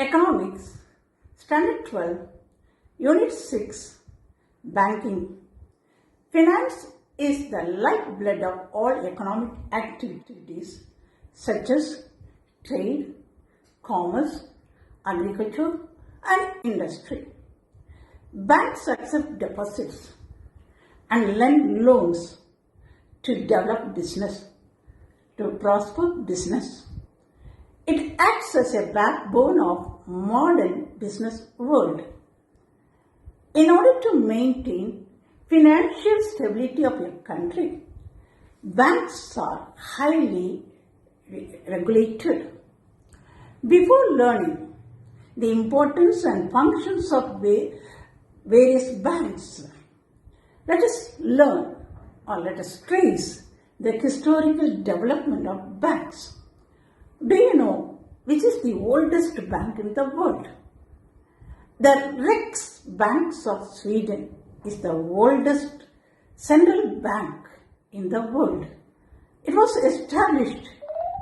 Economics, Standard 12, Unit 6, Banking. Finance is the lifeblood of all economic activities such as trade, commerce, agriculture, and industry. Banks accept deposits and lend loans to develop business, to prosper business. It acts as a backbone of modern business world. In order to maintain financial stability of your country, banks are highly regulated. Before learning the importance and functions of various banks, let us learn or let us trace the historical development of banks. Do you know which is the oldest bank in the world? The Riksbank of Sweden is the oldest central bank in the world. It was established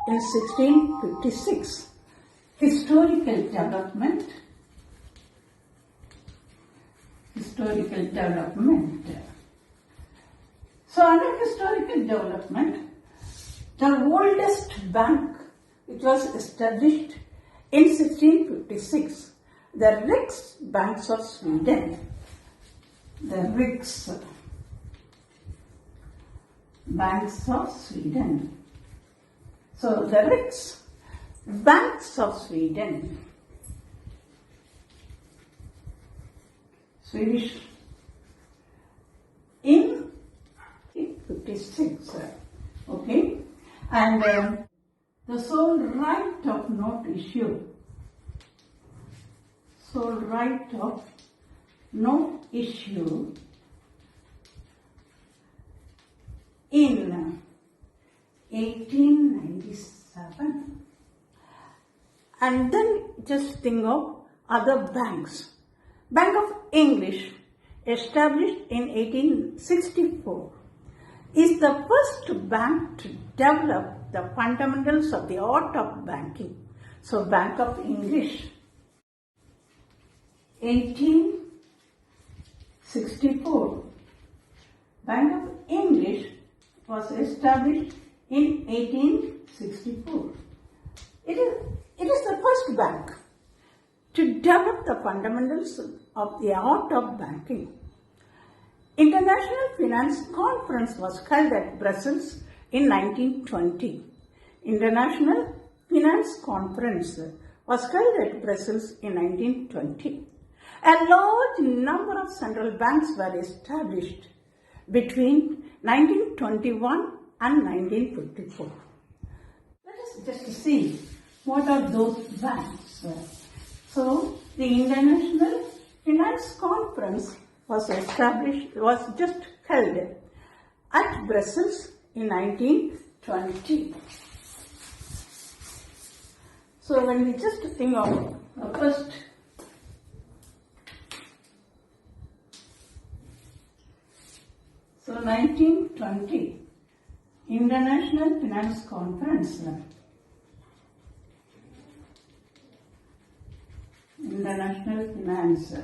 in 1656. Historical development. So under historical development, the oldest bank which was established in 1656, the Riksbank of Sweden. The Riksbank of Sweden. So the Riksbank of Sweden, Swedish, in 56, okay, and the sole right of note issue, in 1897. And then just think of other banks. Bank of English, established in 1864, is the first bank to develop the fundamentals of the art of banking. So Bank of English, 1864. Bank of English was established in 1864. It is the first bank to develop the fundamentals of the art of banking. International Finance Conference was held at Brussels in 1920. International Finance Conference was held at Brussels in 1920. A large number of central banks were established between 1921 and 1954. Let us just see what are those banks. So, the International Finance Conference was just held at Brussels in 1920. So, when we just think of the first, so 1920 International Finance Conference. International Finance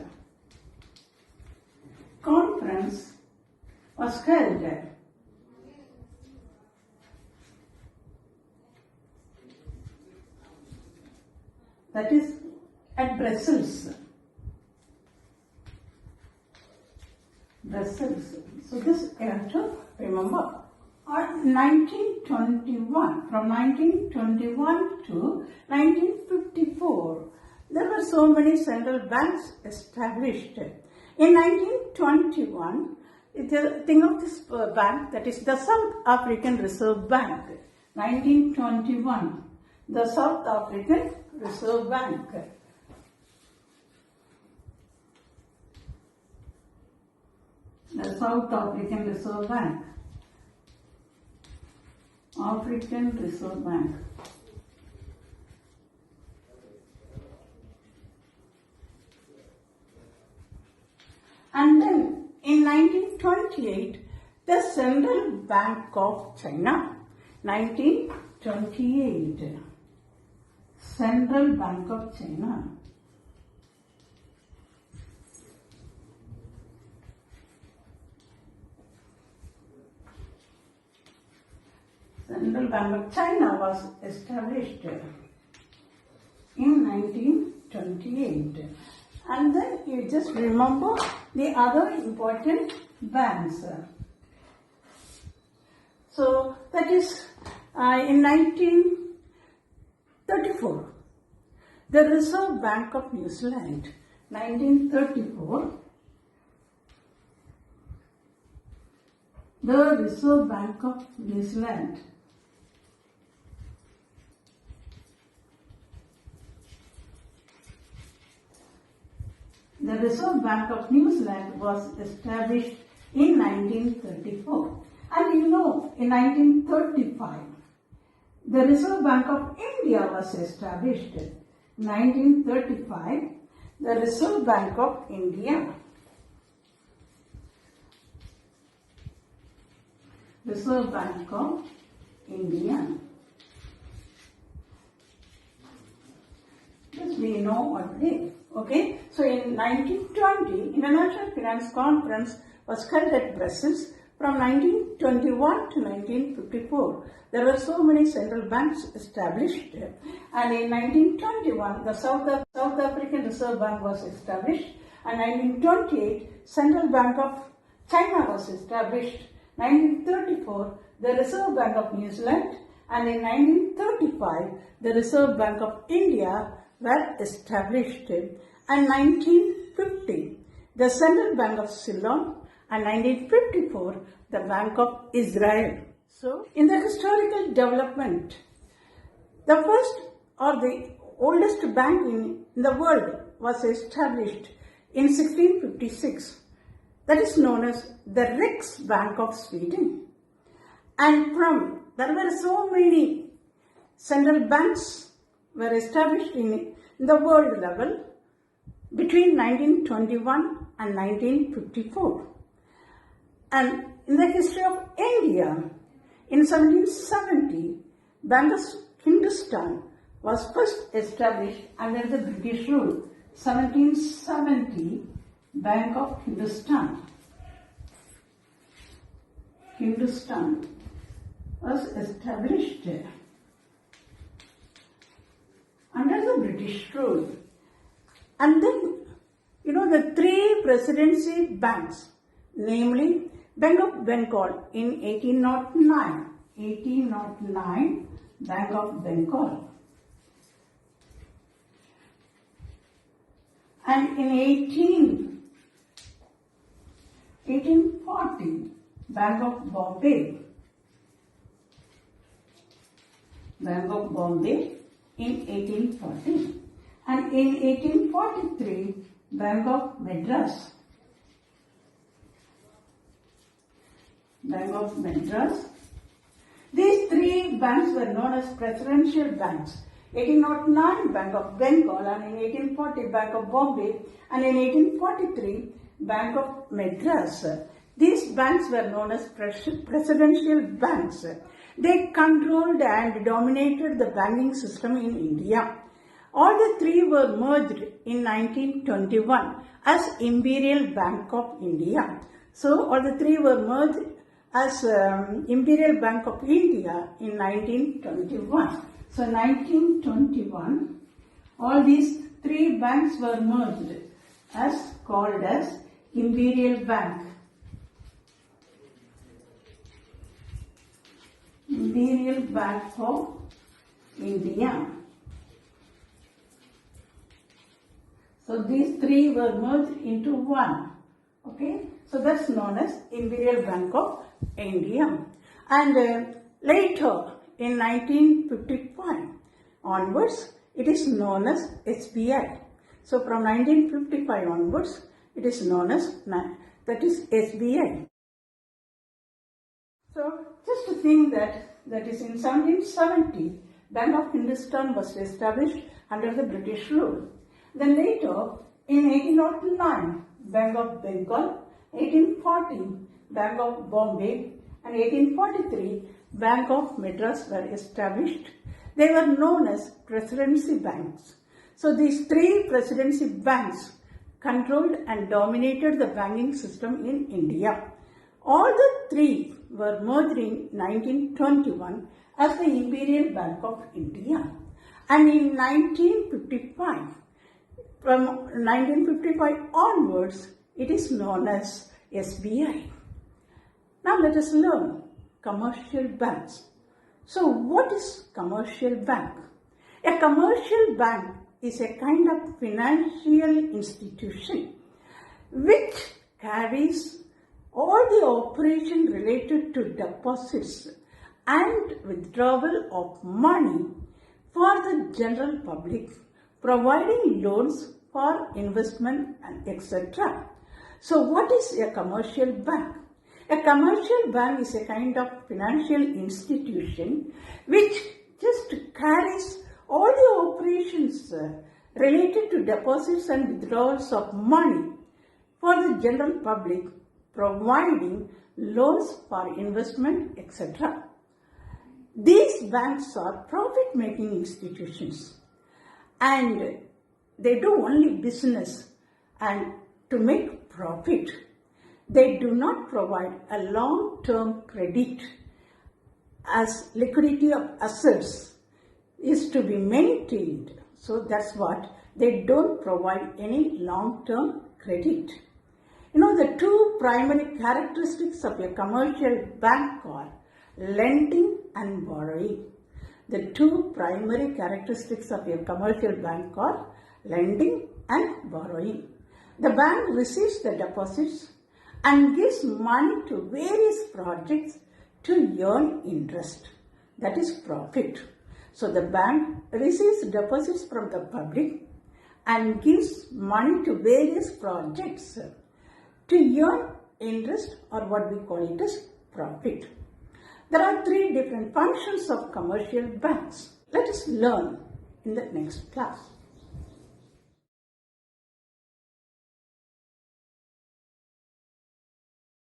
Conference was held that is at Brussels. So this you have to remember. 1921, from 1921 to 1954, there were so many central banks established. In 1921, think of this bank, that is the South African Reserve Bank. 1921, the South African Reserve Bank. The South African Reserve Bank. African Reserve Bank. And then in 1928, the Central Bank of China. 1928, Central Bank of China. Central Bank of China was established in 1928. And then you just remember the other important banks. So that is in 1934, the Reserve Bank of New Zealand, 1934, the Reserve Bank of New Zealand. The Reserve Bank of New Zealand was established in 1934. And you know, in 1935, the Reserve Bank of India was established. 1935, the Reserve Bank of India. Reserve Bank of India. This we know already. Okay, so in 1920, International Finance Conference was held at Brussels from 1921 to 1954. There were so many central banks established, and in 1921, the South African Reserve Bank was established, and 1928, Central Bank of China was established. 1934, the Reserve Bank of New Zealand, and in 1935, the Reserve Bank of India were established, and 1950, the Central Bank of Ceylon, and 1954, the Bank of Israel. So, in the historical development, the first or the oldest bank in the world was established in 1656. That is known as the Riksbank of Sweden. And there were so many central banks were established in the world level between 1921 and 1954. And in the history of India, in 1770, Bank of Hindustan was first established under the British rule. 1770, Bank of Hindustan. Hindustan was established under the British rule. And then, you know, the three presidency banks, namely Bank of Bengal in 1809, Bank of Bengal. And in 1840, Bank of Bombay. Bank of Bombay in 1840. And in 1843, Bank of Madras. Bank of Madras. These three banks were known as presidential banks. 1809, Bank of Bengal, and in 1840, Bank of Bombay, and in 1843, Bank of Madras. These banks were known as presidential banks. They controlled and dominated the banking system in India. All the three were merged in 1921 as Imperial Bank of India. So, all the three were merged as Imperial Bank of India in 1921. So, 1921, all these three banks were merged called as Imperial Bank. Imperial Bank of India. So these three were merged into one. Okay, so that's known as Imperial Bank of India. And later in 1955 onwards, it is known as SBI. So from 1955 onwards, it is known as SBI. So just to think that is in 1770, Bank of Hindustan was established under the British rule. Then later, in 1809, Bank of Bengal, 1840, Bank of Bombay, and 1843, Bank of Madras were established. They were known as presidency banks. So these three presidency banks controlled and dominated the banking system in India. All the three were merged in 1921 as the Imperial Bank of India. And in 1955, from 1955 onwards, it is known as SBI. Now let us learn commercial banks. So what is commercial bank? A commercial bank is a kind of financial institution which carries all the operation related to deposits and withdrawal of money for the general public, providing loans for investment and etc. So what is a commercial bank? A commercial bank is a kind of financial institution which just carries all the operations related to deposits and withdrawals of money for the general public, providing loans for investment, etc. These banks are profit-making institutions and they do only business and to make profit. They do not provide a long-term credit as liquidity of assets is to be maintained. So that's what they don't provide any long-term credit. You know, the two primary characteristics of a commercial bank are lending and borrowing. The two primary characteristics of a commercial bank are lending and borrowing. The bank receives the deposits and gives money to various projects to earn interest. That is profit. So the bank receives deposits from the public and gives money to various projects to earn interest, or what we call it as profit. There are three different functions of commercial banks. Let us learn in the next class.